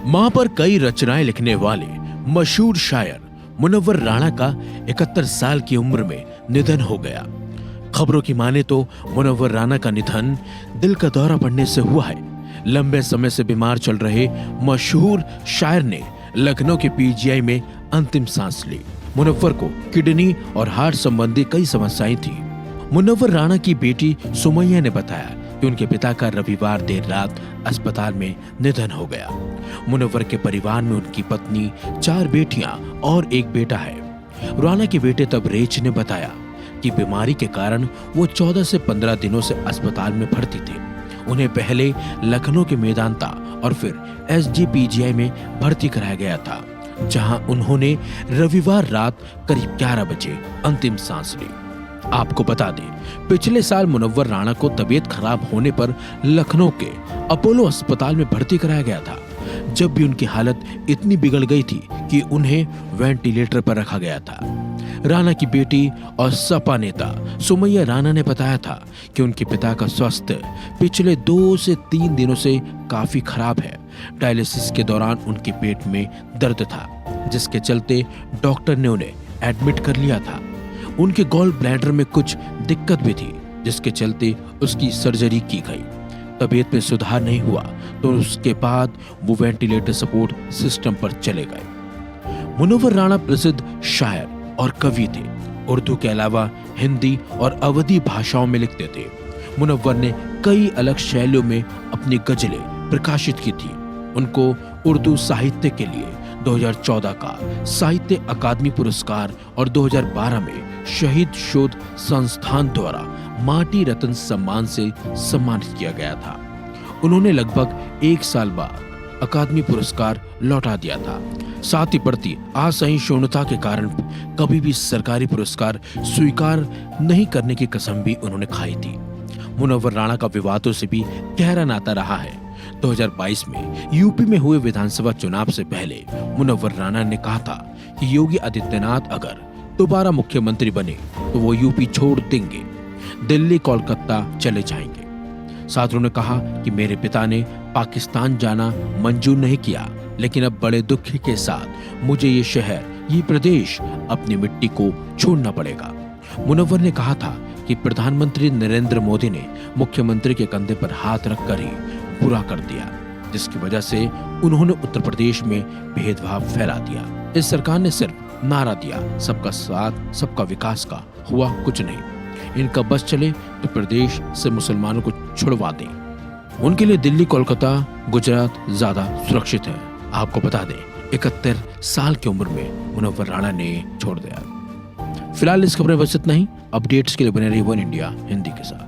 मां पर कई रचनाएं लिखने वाले मशहूर शायर मुनव्वर राणा का 71 साल की उम्र में निधन हो गया। खबरों की माने तो मुनव्वर राणा का निधन दिल का दौरा पड़ने से हुआ है। लंबे समय से बीमार चल रहे मशहूर शायर ने लखनऊ के पीजीआई में अंतिम सांस ली। मुनव्वर को किडनी और हार्ट संबंधी कई समस्याएं थी। मुनव्वर राणा की बेटी सुमैया ने बताया कि उनके पिता का रविवार देर रात अस्पताल में निधन हो गया। मुनव्वर के परिवार में उनकी पत्नी, 4 बेटियां और 1 बेटा है। राणा के बेटे तबरेज ने बताया कि बीमारी के कारण वो 14 से 15 दिनों से अस्पताल में भर्ती थे। उन्हें पहले लखनऊ के मेदांता और फिर एसजीपीजीआई में भर्ती कराया गया था, जहां उन्होंने रविवार रात करीब 11 बजे अंतिम सांस ली। आपको बता दें, पिछले साल मुनव्वर राणा को तबीयत खराब होने पर लखनऊ के अपोलो अस्पताल में भर्ती कराया गया था। जब भी उनकी हालत इतनी बिगड़ गई थी कि उन्हें वेंटिलेटर पर रखा गया था। राणा की बेटी और सपा नेता सुमैया राणा ने बताया था कि उनके पिता का स्वास्थ्य पिछले 2 से 3 दिनों से काफी खराब है। डायलिसिस के दौरान उनके पेट में दर्द था, जिसके चलते डॉक्टर ने उन्हें एडमिट कर लिया था। उनके गॉल ब्लैडर में कुछ दिक्कत भी थी, जिसके चलते उसकी सर्जरी की गई। तबीयत में सुधार नहीं हुआ तो उसके बाद वो वेंटिलेटर सपोर्ट सिस्टम पर चले गए। मुनव्वर राणा प्रसिद्ध शायर और कवि थे। उर्दू के अलावा हिंदी और अवधी भाषाओं में लिखते थे। मुनव्वर ने कई अलग शैलियों में अपनी गजलें प्रकाशित की थी। उनको उर्दू साहित्य के लिए 2014 का साहित्य अकादमी पुरस्कार और 2012 में शहीद शोध संस्थान द्वारा माटी रत्न सम्मान से सम्मानित किया गया था। उन्होंने लगभग 1 साल बाद अकादमी पुरस्कार लौटा दिया था। साथ ही बढ़ती असहिष्णुता के कारण कभी भी सरकारी पुरस्कार स्वीकार नहीं करने की कसम भी उन्होंने खाई थी। मुनव्वर राणा का विवादों से भी गहरा नाता रहा है। 2022 में यूपी में हुए विधानसभा चुनाव से पहले मुनव्वर राणा ने कहा था कि योगी आदित्यनाथ अगर दोबारा मुख्यमंत्री बने तो वो यूपी छोड़ देंगे, दिल्ली कोलकाता चले जाएंगे। साथ उन्होंने कहा कि मेरे पिता ने पाकिस्तान जाना मंजूर नहीं किया, लेकिन अब बड़े दुख के साथ मुझे ये शहर, ये प्रदेश, अपनी मिट्टी को छोड़ना पड़ेगा। मुनव्वर ने कहा था कि प्रधानमंत्री नरेंद्र मोदी ने मुख्यमंत्री के कंधे पर हाथ रखकर ही पूरा कर दिया, जिसकी वजह से उन्होंने उत्तर प्रदेश में भेदभाव फैला दिया। इस सरकार ने सिर्फ नारा दिया, सबका साथ सबका विकास का, हुआ कुछ नहीं। इनका बस चले तो प्रदेश से मुसलमानों को छुड़वा दें। उनके लिए दिल्ली, कोलकाता, गुजरात ज्यादा सुरक्षित है। आपको बता दें, 71 साल की उम्र में मुनव्वर राणा ने छोड़ दिया। फिलहाल इस खबर में बस इतना ही। अपडेट्स के लिए बने रहिए वन इंडिया हिंदी के साथ।